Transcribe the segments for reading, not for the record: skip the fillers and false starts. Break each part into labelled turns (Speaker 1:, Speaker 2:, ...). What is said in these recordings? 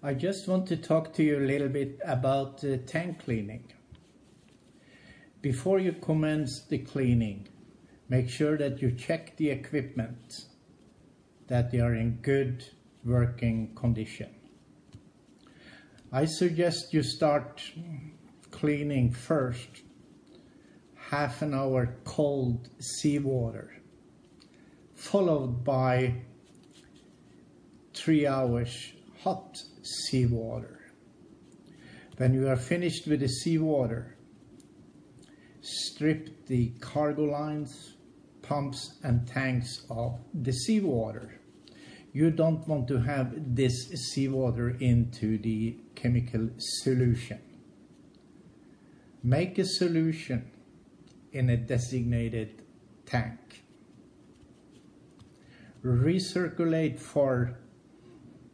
Speaker 1: I just want to talk to you a little bit about tank cleaning. Before you commence the cleaning, make sure that you check the equipment, that they are in good working condition. I suggest you start cleaning first, half an hour cold seawater, followed by 3 hours hot seawater. When you are finished with the seawater, strip the cargo lines, pumps and tanks of the seawater. You don't want to have this seawater into the chemical solution. Make a solution in a designated tank. Recirculate for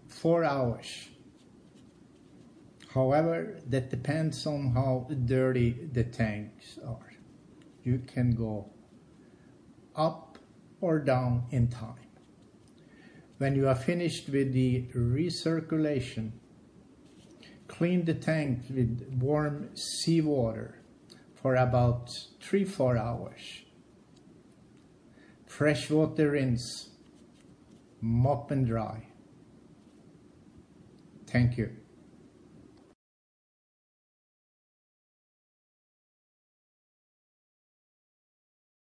Speaker 1: 4 hours. However, that depends on how dirty the tanks are. You can go up or down in time. When you are finished with the recirculation, clean the tank with warm seawater for about 3-4 hours. Freshwater rinse, mop and dry. Thank you.